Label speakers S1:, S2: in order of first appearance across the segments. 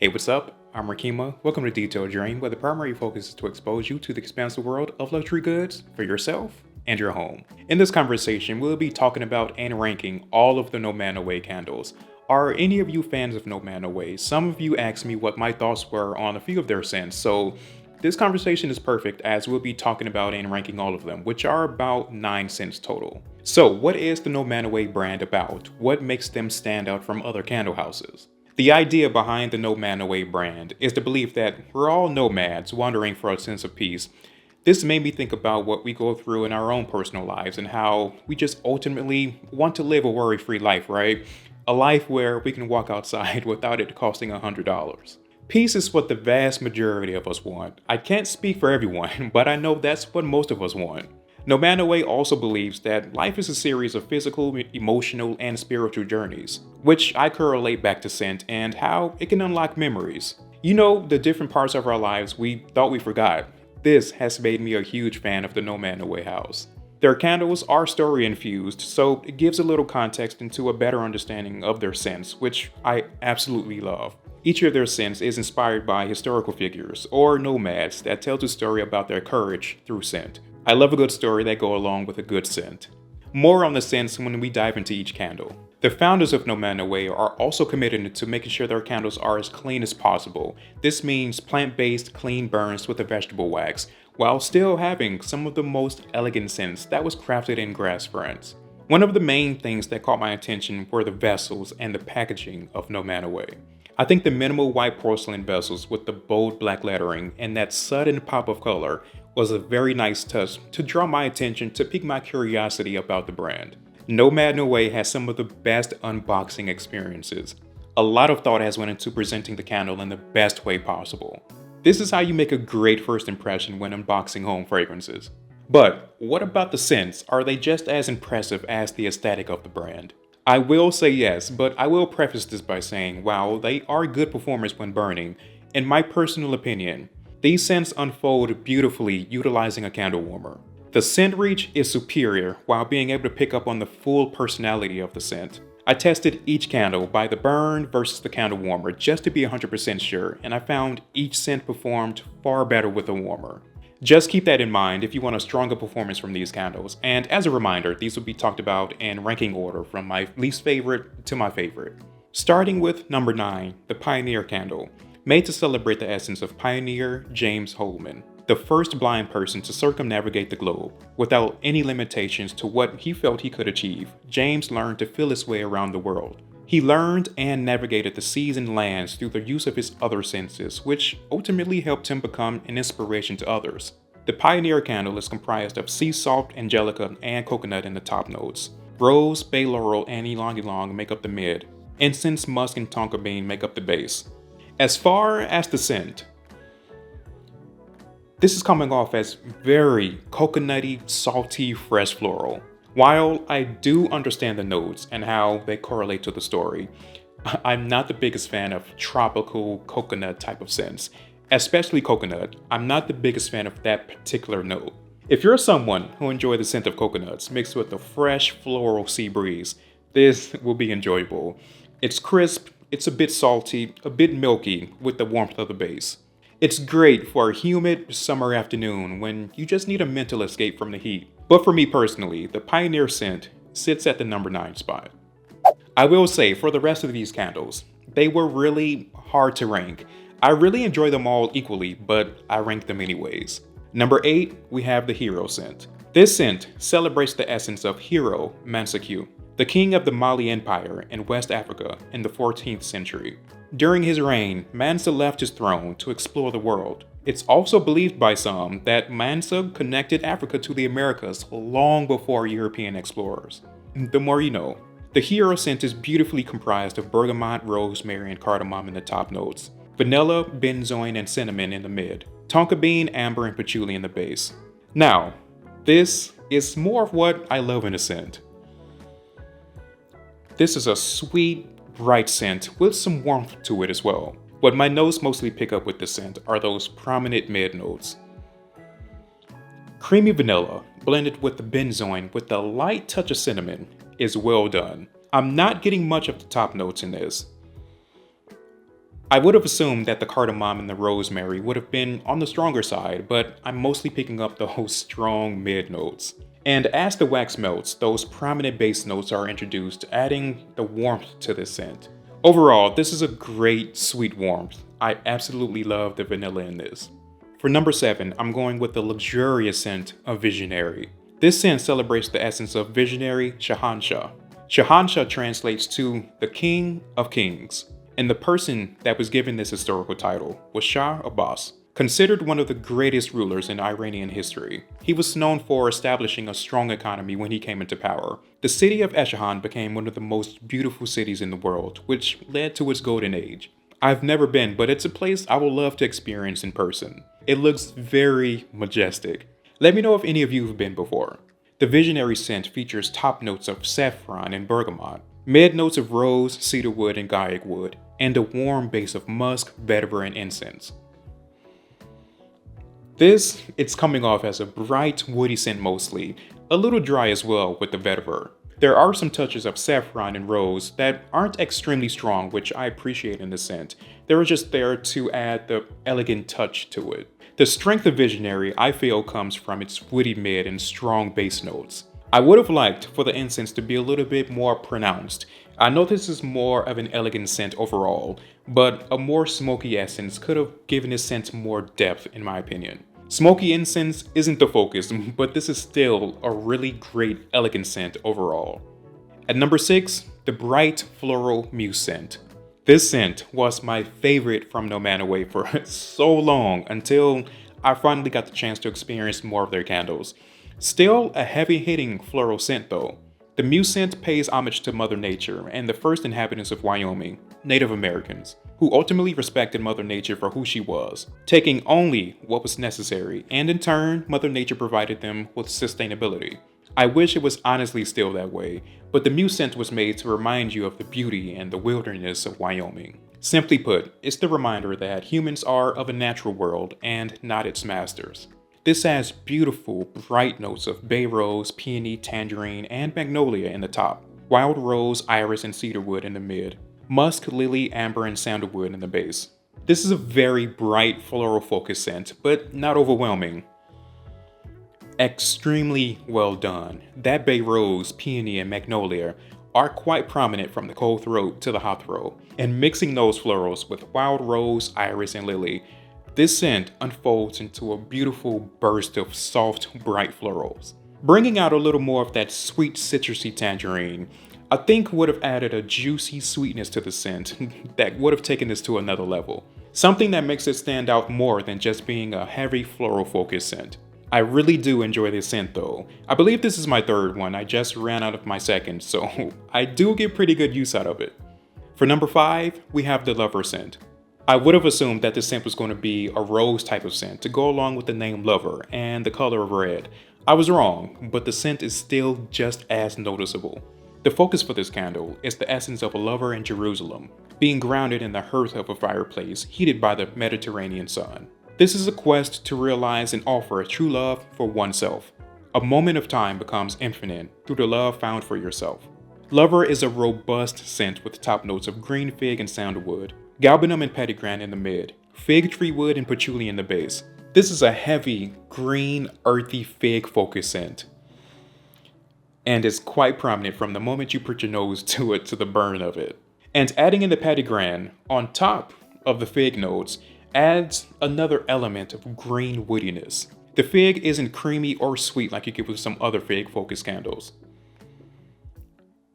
S1: Hey, what's up? I'm Rekeema. Welcome to detaileddream, where the primary focus is to expose you to the expansive world of luxury goods for yourself and your home. In this conversation, we'll be talking about and ranking all of the Nomad Noé candles. Are any of you fans of Nomad Noé? Some of you asked me what my thoughts were on a few of their scents, so this conversation is perfect as we'll be talking about and ranking all of them, which are about 9 scents total. So, what is the Nomad Noé brand about? What makes them stand out from other candle houses? The idea behind the Nomad Noé brand is the belief that we're all nomads wandering for a sense of peace. This made me think about what we go through in our own personal lives and how we just ultimately want to live a worry-free life, right? A life where we can walk outside without it costing $100. Peace is what the vast majority of us want. I can't speak for everyone, but I know that's what most of us want. Nomad Noé also believes that life is a series of physical, emotional, and spiritual journeys, which I correlate back to scent and how it can unlock memories. You know, the different parts of our lives we thought we forgot. This has made me a huge fan of the Nomad Noé house. Their candles are story infused, so it gives a little context into a better understanding of their scents, which I absolutely love. Each of their scents is inspired by historical figures or nomads that tells a story about their courage through scent. I love a good story that go along with a good scent. More on the scents when we dive into each candle. The founders of Nomad Noé are also committed to making sure their candles are as clean as possible. This means plant-based clean burns with a vegetable wax, while still having some of the most elegant scents that was crafted in grass ferns. One of the main things that caught my attention were the vessels and the packaging of Nomad Noé. I think the minimal white porcelain vessels with the bold black lettering and that sudden pop of color was a very nice touch to draw my attention to pique my curiosity about the brand. Nomad Noé has some of the best unboxing experiences. A lot of thought has went into presenting the candle in the best way possible. This is how you make a great first impression when unboxing home fragrances. But what about the scents? Are they just as impressive as the aesthetic of the brand? I will say yes, but I will preface this by saying, while they are good performers when burning, in my personal opinion, these scents unfold beautifully utilizing a candle warmer. The scent reach is superior while being able to pick up on the full personality of the scent. I tested each candle by the burn versus the candle warmer just to be 100% sure, and I found each scent performed far better with a warmer. Just keep that in mind if you want a stronger performance from these candles, and as a reminder, these will be talked about in ranking order from my least favorite to my favorite. Starting with number 9, the Pioneer Candle. Made to celebrate the essence of pioneer James Holman, the first blind person to circumnavigate the globe. Without any limitations to what he felt he could achieve, James learned to feel his way around the world. He learned and navigated the seas and lands through the use of his other senses, which ultimately helped him become an inspiration to others. The Pioneer Candle is comprised of sea salt, angelica, and coconut in the top notes. Rose, bay laurel, and ylang ylang make up the mid. Incense, musk, and tonka bean make up the base. As far as the scent, this is coming off as very coconutty, salty, fresh floral. While I do understand the notes and how they correlate to the story, I'm not the biggest fan of tropical coconut type of scents. Especially coconut, I'm not the biggest fan of that particular note. If you're someone who enjoys the scent of coconuts mixed with the fresh floral sea breeze, this will be enjoyable. It's crisp, it's a bit salty, a bit milky with the warmth of the base. It's great for a humid summer afternoon when you just need a mental escape from the heat. But for me personally, the Pioneer scent sits at the number 9 spot. I will say, for the rest of these candles, they were really hard to rank. I really enjoy them all equally, but I rank them anyways. Number 8, we have the Hero scent. This scent celebrates the essence of Hero Mansaku, the king of the Mali Empire in West Africa in the 14th century. During his reign, Mansa left his throne to explore the world. It's also believed by some that Mansa connected Africa to the Americas long before European explorers. The more you know. The Hero scent is beautifully comprised of bergamot, rosemary, and cardamom in the top notes, vanilla, benzoin, and cinnamon in the mid, tonka bean, amber, and patchouli in the base. Now, this is more of what I love in a scent. This is a sweet, bright scent with some warmth to it as well. What my notes mostly pick up with this scent are those prominent mid notes. Creamy vanilla, blended with the benzoin with a light touch of cinnamon, is well done. I'm not getting much of the top notes in this. I would have assumed that the cardamom and the rosemary would have been on the stronger side, but I'm mostly picking up those strong mid notes. And as the wax melts, those prominent base notes are introduced, adding the warmth to the scent. Overall, this is a great sweet warmth. I absolutely love the vanilla in this. For number 7, I'm going with the luxurious scent of Visionary. This scent celebrates the essence of visionary Shahanshah. Shahanshah translates to the King of Kings, and the person that was given this historical title was Shah Abbas, considered one of the greatest rulers in Iranian history. He was known for establishing a strong economy when he came into power. The city of Esfahan became one of the most beautiful cities in the world, which led to its golden age. I've never been, but it's a place I would love to experience in person. It looks very majestic. Let me know if any of you have been before. The Visionary scent features top notes of saffron and bergamot, mid notes of rose, cedarwood, and gaiac wood, and a warm base of musk, vetiver, and incense. It's coming off as a bright, woody scent mostly, a little dry as well with the vetiver. There are some touches of saffron and rose that aren't extremely strong, which I appreciate in the scent. They're just there to add the elegant touch to it. The strength of Visionary, I feel, comes from its woody mid and strong base notes. I would have liked for the incense to be a little bit more pronounced. I know this is more of an elegant scent overall, but a more smoky essence could have given this scent more depth in my opinion. Smoky incense isn't the focus, but this is still a really great elegant scent overall. At number 6, the bright floral muse scent. This scent was my favorite from Nomad Noé for so long until I finally got the chance to experience more of their candles. Still a heavy-hitting floral scent though. The muse scent pays homage to Mother Nature and the first inhabitants of Wyoming, Native Americans, who ultimately respected Mother Nature for who she was, taking only what was necessary, and in turn, Mother Nature provided them with sustainability. I wish it was honestly still that way, but the muse scent was made to remind you of the beauty and the wilderness of Wyoming. Simply put, it's the reminder that humans are of a natural world and not its masters. This has beautiful, bright notes of bay rose, peony, tangerine, and magnolia in the top, wild rose, iris, and cedarwood in the mid, musk, lily, amber, and sandalwood in the base. This is a very bright floral focused scent, but not overwhelming. Extremely well done. That bay rose, peony, and magnolia are quite prominent from the cold throat to the hot throat, and mixing those florals with wild rose, iris, and lily, this scent unfolds into a beautiful burst of soft, bright florals. Bringing out a little more of that sweet citrusy tangerine, I think would have added a juicy sweetness to the scent that would have taken this to another level. Something that makes it stand out more than just being a heavy floral focused scent. I really do enjoy this scent though. I believe this is my third one, I just ran out of my second, so I do get pretty good use out of it. For number 5, we have the Lover scent. I would have assumed that this scent was going to be a rose type of scent to go along with the name Lover and the color of red. I was wrong, but the scent is still just as noticeable. The focus for this candle is the essence of a lover in Jerusalem, being grounded in the hearth of a fireplace heated by the Mediterranean sun. This is a quest to realize and offer a true love for oneself. A moment of time becomes infinite through the love found for yourself. Lover is a robust scent with top notes of green fig and sandalwood, galbanum and petitgrand in the mid, fig tree wood and patchouli in the base. This is a heavy, green, earthy fig focused scent, and is quite prominent from the moment you put your nose to it to the burn of it. And adding in the petitgrand on top of the fig notes adds another element of green woodiness. The fig isn't creamy or sweet like you get with some other fig focused candles.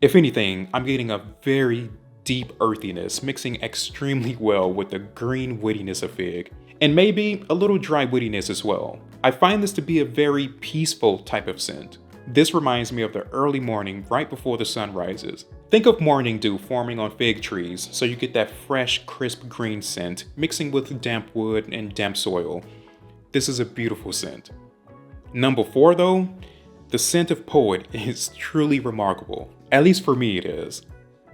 S1: If anything, I'm getting a very deep earthiness mixing extremely well with the green woodiness of fig, and maybe a little dry woodiness as well. I find this to be a very peaceful type of scent. This reminds me of the early morning right before the sun rises. Think of morning dew forming on fig trees, so you get that fresh, crisp green scent mixing with damp wood and damp soil. This is a beautiful scent. Number 4 though, the scent of Poet is truly remarkable. At least for me it is.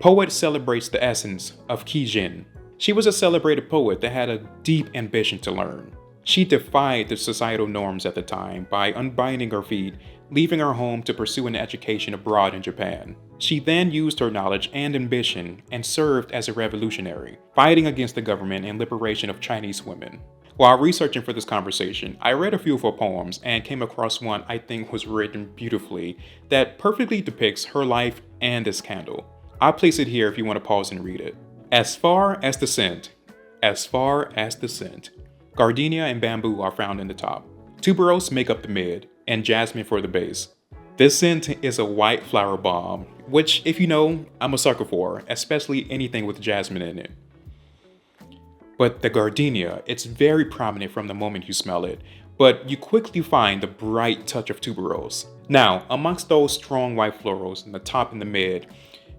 S1: Poet celebrates the essence of Kijin. She was a celebrated poet that had a deep ambition to learn. She defied the societal norms at the time by unbinding her feet, leaving her home to pursue an education abroad in Japan. She then used her knowledge and ambition and served as a revolutionary, fighting against the government and liberation of Chinese women. While researching for this conversation, I read a few of her poems and came across one I think was written beautifully that perfectly depicts her life and this candle. I'll place it here if you want to pause and read it. As far as the scent, gardenia and bamboo are found in the top. Tuberose make up the mid, and jasmine for the base. This scent is a white flower bomb, which, if you know, I'm a sucker for, especially anything with jasmine in it. But the gardenia, it's very prominent from the moment you smell it, but you quickly find the bright touch of tuberose. Now, amongst those strong white florals in the top and the mid,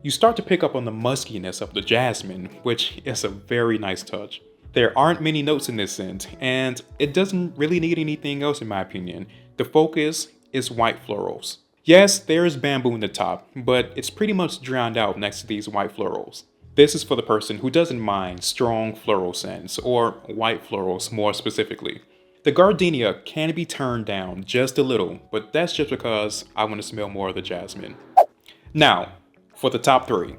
S1: you start to pick up on the muskiness of the jasmine, which is a very nice touch. There aren't many notes in this scent, and it doesn't really need anything else in my opinion. The focus is white florals. Yes, there is bamboo in the top, but it's pretty much drowned out next to these white florals. This is for the person who doesn't mind strong floral scents, or white florals more specifically. The gardenia can be turned down just a little, but that's just because I want to smell more of the jasmine. Now, for the top 3.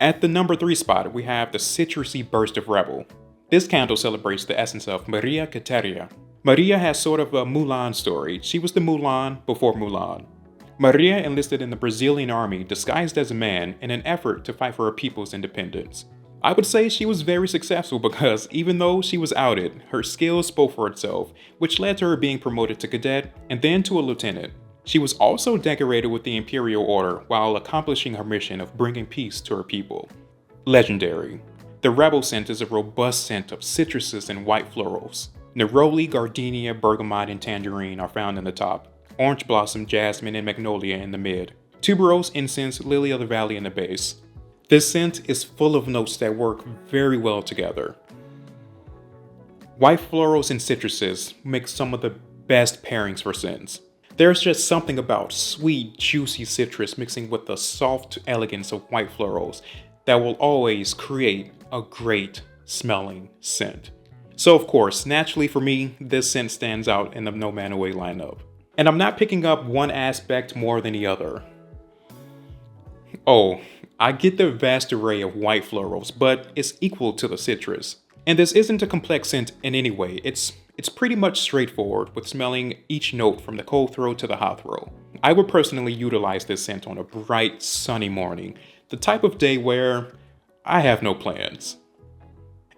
S1: At the number 3 spot, we have the citrusy burst of Rebel. This candle celebrates the essence of Maria Quiteria. Maria has sort of a Mulan story. She was the Mulan before Mulan. Maria enlisted in the Brazilian army disguised as a man in an effort to fight for her people's independence. I would say she was very successful because even though she was outed, her skills spoke for itself, which led to her being promoted to cadet and then to a lieutenant. She was also decorated with the Imperial Order while accomplishing her mission of bringing peace to her people. Legendary. The Rebel scent is a robust scent of citruses and white florals. Neroli, gardenia, bergamot, and tangerine are found in the top. Orange blossom, jasmine, and magnolia in the mid. Tuberose, incense, lily of the valley in the base. This scent is full of notes that work very well together. White florals and citruses make some of the best pairings for scents. There's just something about sweet, juicy citrus mixing with the soft elegance of white florals that will always create a great smelling scent. So of course, naturally for me, this scent stands out in the Nomad Noé lineup. And I'm not picking up one aspect more than the other. Oh, I get the vast array of white florals, but it's equal to the citrus. And this isn't a complex scent in any way. It's pretty much straightforward with smelling each note from the cold throw to the hot throw. I would personally utilize this scent on a bright, sunny morning, the type of day where I have no plans.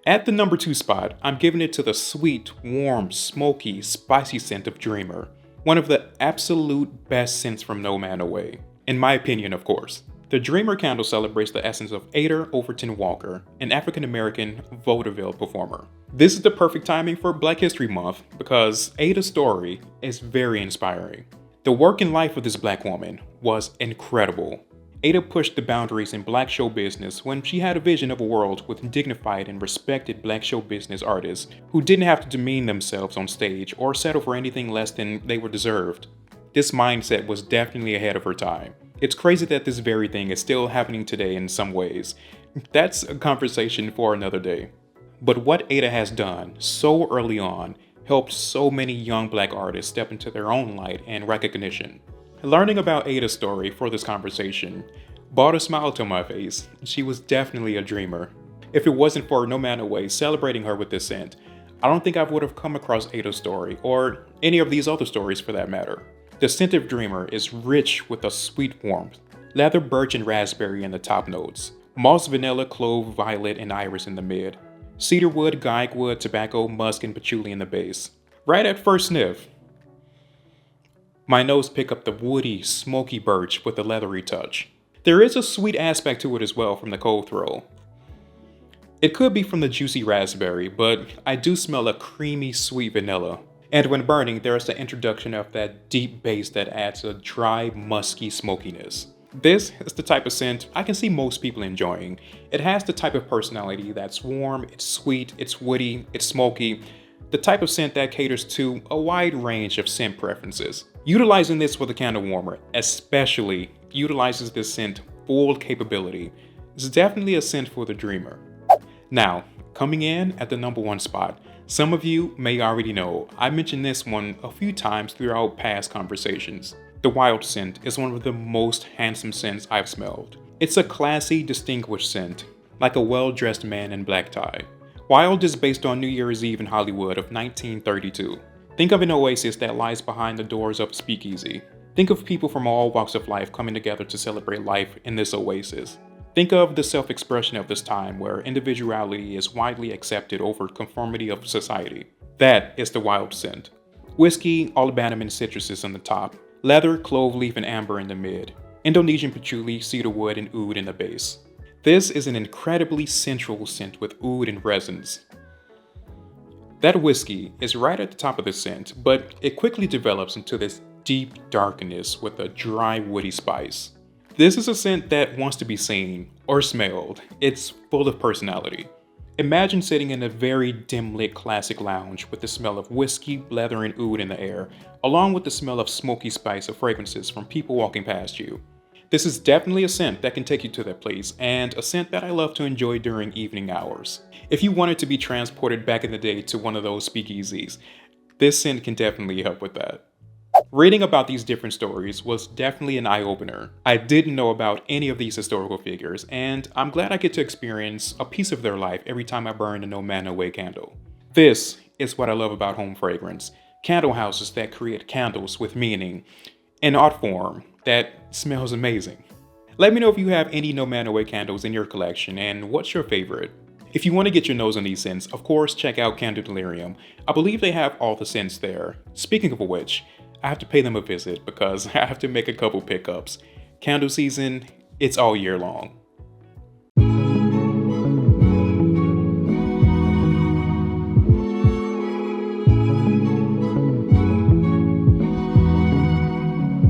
S1: At the number 2 spot, I'm giving it to the sweet, warm, smoky, spicy scent of Dreamer. One of the absolute best scents from Nomad Noé. In my opinion, of course. The Dreamer candle celebrates the essence of Ada Overton Walker, an African-American vaudeville performer. This is the perfect timing for Black History Month because Ada's story is very inspiring. The work and life of this Black woman was incredible. Ada pushed the boundaries in Black show business when she had a vision of a world with dignified and respected Black show business artists who didn't have to demean themselves on stage or settle for anything less than they were deserved. This mindset was definitely ahead of her time. It's crazy that this very thing is still happening today in some ways. That's a conversation for another day. But what Ada has done so early on helped so many young Black artists step into their own light and recognition. Learning about Ada's story for this conversation brought a smile to my face. She was definitely a dreamer. If it wasn't for Nomad Noé celebrating her with this scent, I don't think I would have come across Ada's story, or any of these other stories for that matter. The scent of Dreamer is rich with a sweet warmth. Leather, birch, and raspberry in the top notes. Moss, vanilla, clove, violet, and iris in the mid. Cedarwood, guaiac tobacco, musk, and patchouli in the base. Right at first sniff, my nose pick up the woody, smoky birch with a leathery touch. There is a sweet aspect to it as well from the cold throw. It could be from the juicy raspberry, but I do smell a creamy, sweet vanilla. And when burning, there's the introduction of that deep bass that adds a dry, musky smokiness. This is the type of scent I can see most people enjoying. It has the type of personality that's warm, it's sweet, it's woody, it's smoky. The type of scent that caters to a wide range of scent preferences. Utilizing this with a candle warmer, especially utilizes this scent full capability. It's definitely a scent for the dreamer. Now, coming in at the number 1 spot, some of you may already know, I mentioned this one a few times throughout past conversations. The Wild scent is one of the most handsome scents I've smelled. It's a classy, distinguished scent, like a well-dressed man in black tie. Wild is based on New Year's Eve in Hollywood of 1932. Think of an oasis that lies behind the doors of a speakeasy. Think of people from all walks of life coming together to celebrate life in this oasis. Think of the self-expression of this time where individuality is widely accepted over conformity of society. That is the Wild scent. Whiskey, olibanum and citruses on the top, leather, clove leaf and amber in the mid, Indonesian patchouli, cedarwood and oud in the base. This is an incredibly sensual scent with oud and resins. That whiskey is right at the top of the scent, but it quickly develops into this deep darkness with a dry woody spice. This is a scent that wants to be seen or smelled. It's full of personality. Imagine sitting in a very dim-lit classic lounge with the smell of whiskey, leather, and oud in the air, along with the smell of smoky spice of fragrances from people walking past you. This is definitely a scent that can take you to that place, and a scent that I love to enjoy during evening hours. If you wanted to be transported back in the day to one of those speakeasies, this scent can definitely help with that. Reading about these different stories was definitely an eye-opener. I didn't know about any of these historical figures, and I'm glad I get to experience a piece of their life every time I burn a Nomad Noé candle. This is what I love about HomeFragrance. Candle houses that create candles with meaning, an art form that smells amazing. Let me know if you have any Nomad Noé candles in your collection and what's your favorite. If you want to get your nose on these scents, of course check out Candle Delirium. I believe they have all the scents there. Speaking of which, I have to pay them a visit because I have to make a couple pickups. Candle season, it's all year long.